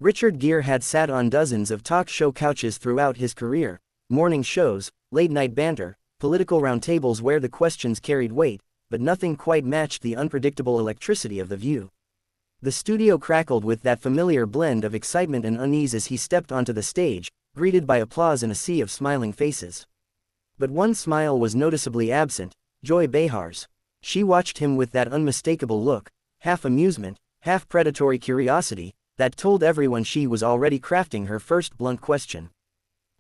Richard Gere had sat on dozens of talk show couches throughout his career, morning shows, late-night banter, political roundtables where the questions carried weight, but nothing quite matched the unpredictable electricity of The View. The studio crackled with that familiar blend of excitement and unease as he stepped onto the stage, greeted by applause and a sea of smiling faces. But one smile was noticeably absent, Joy Behar's. She watched him with that unmistakable look, half amusement, half predatory curiosity, that told everyone she was already crafting her first blunt question.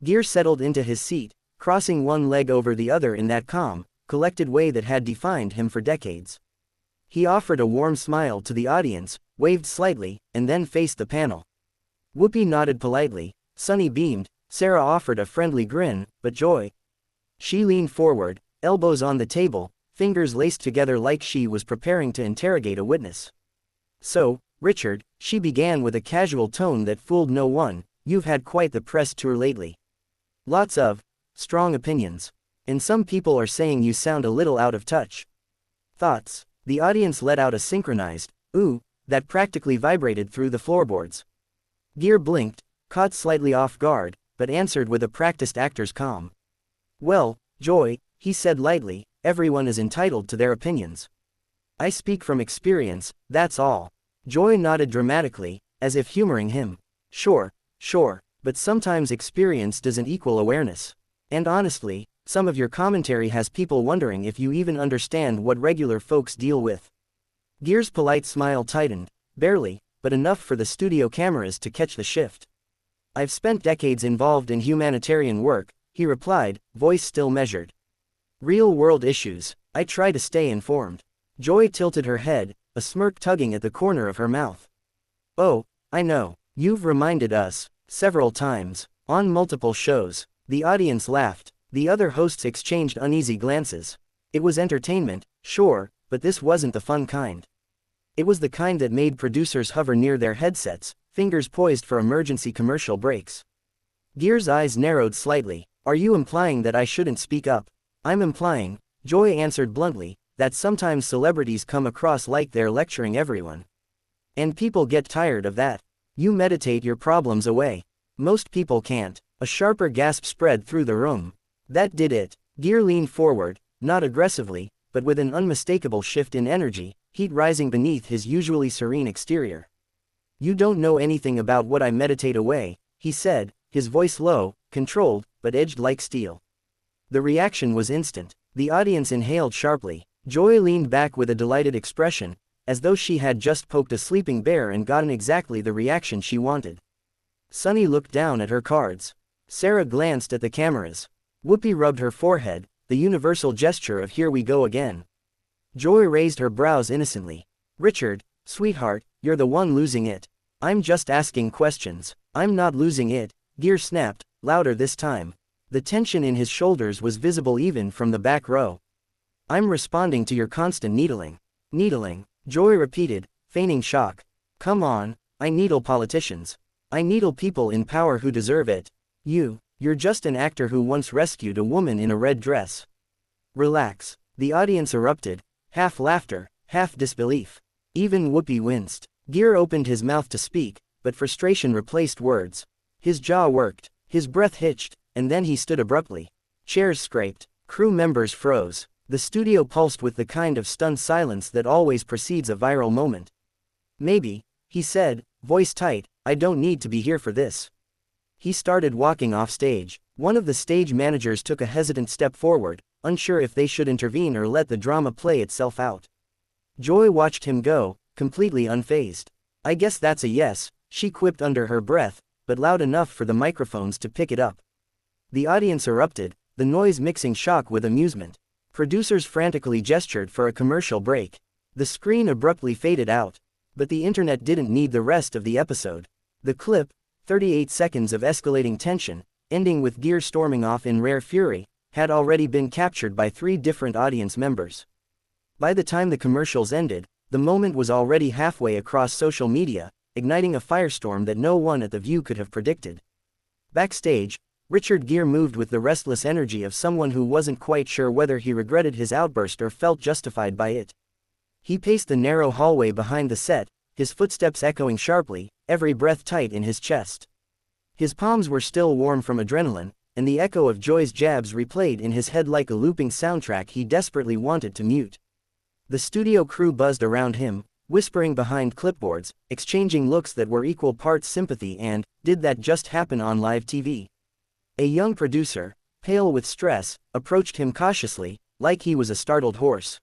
Gere settled into his seat, crossing one leg over the other in that calm, collected way that had defined him for decades. He offered a warm smile to the audience, waved slightly, and then faced the panel. Whoopi nodded politely, Sunny beamed, Sarah offered a friendly grin, but Joy. She leaned forward, elbows on the table, fingers laced together like she was preparing to interrogate a witness. "So, Richard," she began with a casual tone that fooled no one, "you've had quite the press tour lately. Lots of strong opinions. And some people are saying you sound a little out of touch. Thoughts?" The audience let out a synchronized "ooh" that practically vibrated through the floorboards. Gere blinked, caught slightly off guard, but answered with a practiced actor's calm. "Well, Joy," he said lightly, "everyone is entitled to their opinions. I speak from experience, that's all." Joy nodded dramatically, as if humoring him. Sure, but sometimes experience doesn't equal awareness. And honestly, some of your commentary has people wondering if you even understand what regular folks deal with." Gere's polite smile tightened, barely, but enough for the studio cameras to catch the shift. "I've spent decades involved in humanitarian work," he replied, voice still measured. "Real-world issues. I try to stay informed." Joy tilted her head, a smirk tugging at the corner of her mouth. "Oh, I know. You've reminded us, several times, on multiple shows." The audience laughed. The other hosts exchanged uneasy glances. It was entertainment, sure, but this wasn't the fun kind. It was the kind that made producers hover near their headsets, fingers poised for emergency commercial breaks. Gere's eyes narrowed slightly. "Are you implying that I shouldn't speak up?" "I'm implying," Joy answered bluntly, "that sometimes celebrities come across like they're lecturing everyone. And people get tired of that. You meditate your problems away. Most people can't." A sharper gasp spread through the room. That did it. Gere leaned forward, not aggressively, but with an unmistakable shift in energy, heat rising beneath his usually serene exterior. "You don't know anything about what I meditate away," he said, his voice low, controlled, but edged like steel. The reaction was instant. The audience inhaled sharply. Joy leaned back with a delighted expression, as though she had just poked a sleeping bear and gotten exactly the reaction she wanted. Sunny looked down at her cards. Sarah glanced at the cameras. Whoopi rubbed her forehead, the universal gesture of "here we go again." Joy raised her brows innocently. "Richard, sweetheart, you're the one losing it. I'm just asking questions." "I'm not losing it," Gere snapped, louder this time. The tension in his shoulders was visible even from the back row. "I'm responding to your constant needling." "Needling," Joy repeated, feigning shock. "Come on, I needle politicians. I needle people in power who deserve it. You're just an actor who once rescued a woman in a red dress. Relax." The audience erupted, half laughter, half disbelief. Even Whoopi winced. Gere opened his mouth to speak, but frustration replaced words. His jaw worked, his breath hitched, and then he stood abruptly. Chairs scraped, crew members froze. The studio pulsed with the kind of stunned silence that always precedes a viral moment. "Maybe," he said, voice tight, "I don't need to be here for this." He started walking off stage. One of the stage managers took a hesitant step forward, unsure if they should intervene or let the drama play itself out. Joy watched him go, completely unfazed. "I guess that's a yes," she quipped under her breath, but loud enough for the microphones to pick it up. The audience erupted, the noise mixing shock with amusement. Producers frantically gestured for a commercial break. The screen abruptly faded out. But the internet didn't need the rest of the episode. The clip, 38 seconds of escalating tension, ending with Gere storming off in rare fury, had already been captured by 3 different audience members. By the time the commercials ended, the moment was already halfway across social media, igniting a firestorm that no one at The View could have predicted. Backstage, Richard Gere moved with the restless energy of someone who wasn't quite sure whether he regretted his outburst or felt justified by it. He paced the narrow hallway behind the set, his footsteps echoing sharply, every breath tight in his chest. His palms were still warm from adrenaline, and the echo of Joy's jabs replayed in his head like a looping soundtrack he desperately wanted to mute. The studio crew buzzed around him, whispering behind clipboards, exchanging looks that were equal parts sympathy and, did that just happen on live TV? A young producer, pale with stress, approached him cautiously, like he was a startled horse.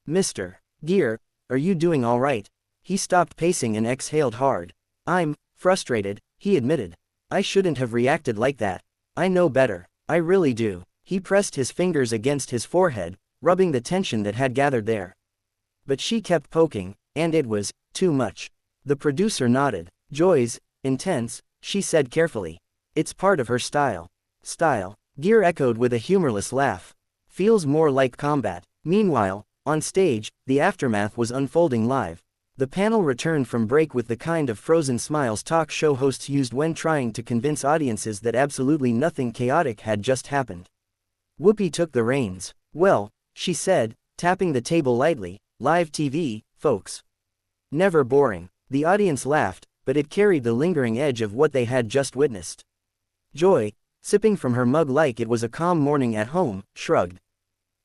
"Mr. Gere, are you doing all right?" He stopped pacing and exhaled hard. "I'm frustrated," he admitted. "I shouldn't have reacted like that. I know better. I really do." He pressed his fingers against his forehead, rubbing the tension that had gathered there. But she kept poking, and it was too much. The producer nodded. "Joy's intense," she said carefully. "It's part of her style." "Style?" Gere echoed with a humorless laugh. "Feels more like combat." Meanwhile, on stage, the aftermath was unfolding live. The panel returned from break with the kind of frozen smiles talk show hosts used when trying to convince audiences that absolutely nothing chaotic had just happened. Whoopi took the reins. "Well," she said, tapping the table lightly, "live TV, folks. Never boring." The audience laughed, but it carried the lingering edge of what they had just witnessed. Joy, sipping from her mug like it was a calm morning at home, shrugged.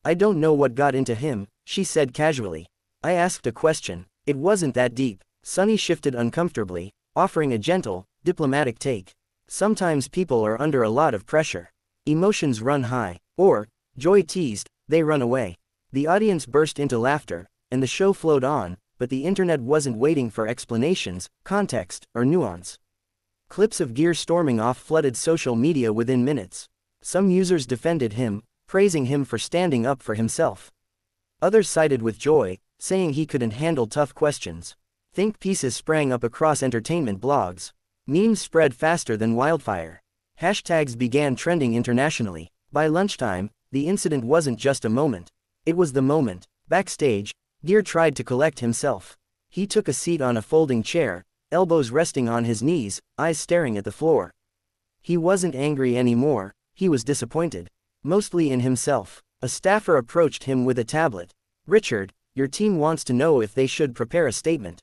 "I don't know what got into him," she said casually. "I asked a question. It wasn't that deep." Sunny shifted uncomfortably, offering a gentle, diplomatic take. "Sometimes people are under a lot of pressure. Emotions run high. Or," Joy teased, "they run away." The audience burst into laughter, and the show flowed on, but the internet wasn't waiting for explanations, context, or nuance. Clips of Gere storming off flooded social media within minutes. Some users defended him, praising him for standing up for himself. Others sided with Joy, saying he couldn't handle tough questions. Think pieces sprang up across entertainment blogs. Memes spread faster than wildfire. Hashtags began trending internationally. By lunchtime, the incident wasn't just a moment. It was the moment. Backstage, Gere tried to collect himself. He took a seat on a folding chair, elbows resting on his knees, eyes staring at the floor. He wasn't angry anymore, he was disappointed. Mostly in himself. A staffer approached him with a tablet. "Richard, your team wants to know if they should prepare a statement."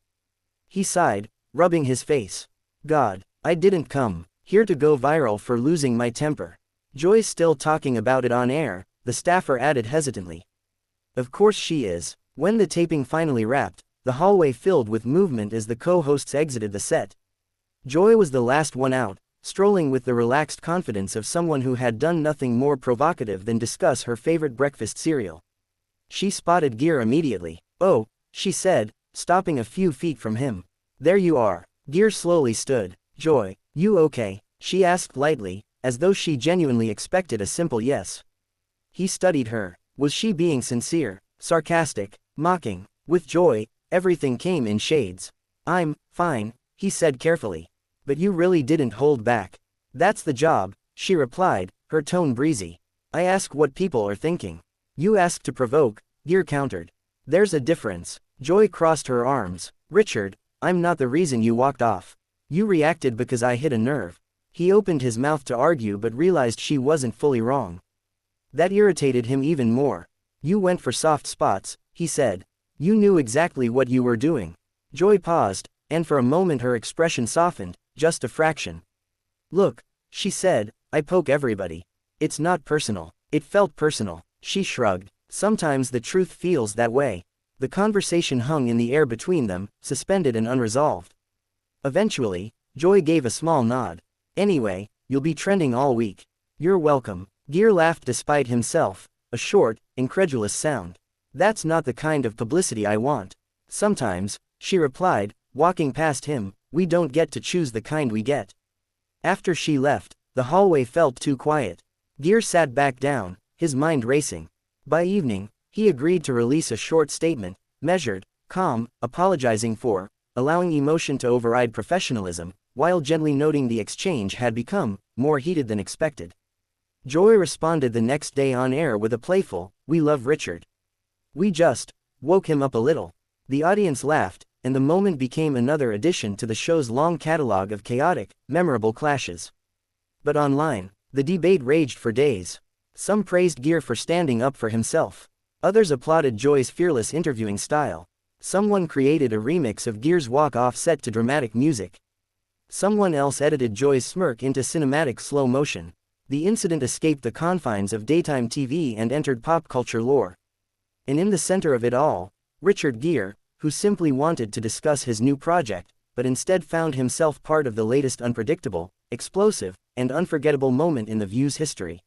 He sighed, rubbing his face. "God, I didn't come here to go viral for losing my temper." "Joy's still talking about it on air," the staffer added hesitantly. "Of course she is." When the taping finally wrapped, the hallway filled with movement as the co-hosts exited the set. Joy was the last one out, strolling with the relaxed confidence of someone who had done nothing more provocative than discuss her favorite breakfast cereal. She spotted Gere immediately. "Oh," she said, stopping a few feet from him. "There you are." Gere slowly stood. "Joy, you okay?" she asked lightly, as though she genuinely expected a simple yes. He studied her. Was she being sincere, sarcastic, mocking? With Joy, everything came in shades. "I'm fine," he said carefully. "But you really didn't hold back." "That's the job," she replied, her tone breezy. "I ask what people are thinking. You ask to provoke," Gere countered. "There's a difference." Joy crossed her arms. "Richard, I'm not the reason you walked off. You reacted because I hit a nerve." He opened his mouth to argue but realized she wasn't fully wrong. That irritated him even more. "You went for soft spots," he said. "You knew exactly what you were doing." Joy paused, and for a moment her expression softened, just a fraction. "Look," she said, "I poke everybody. It's not personal." It felt personal. She shrugged. Sometimes the truth feels that way. The conversation hung in the air between them, suspended and unresolved. Eventually, Joy gave a small nod. "Anyway, you'll be trending all week." "You're welcome." Gere laughed despite himself, a short, incredulous sound. "That's not the kind of publicity I want." "Sometimes," she replied, walking past him, "we don't get to choose the kind we get." After she left, the hallway felt too quiet. Gere sat back down, his mind racing. By evening, he agreed to release a short statement, measured, calm, apologizing for allowing emotion to override professionalism, while gently noting the exchange had become more heated than expected. Joy responded the next day on air with a playful, "We love Richard. We just woke him up a little." The audience laughed, and the moment became another addition to the show's long catalog of chaotic, memorable clashes. But online, the debate raged for days. Some praised Gere for standing up for himself. Others applauded Joy's fearless interviewing style. Someone created a remix of Gere's walk-off set to dramatic music. Someone else edited Joy's smirk into cinematic slow motion. The incident escaped the confines of daytime TV and entered pop culture lore. And in the center of it all, Richard Gere, who simply wanted to discuss his new project, but instead found himself part of the latest unpredictable, explosive, and unforgettable moment in The View's history.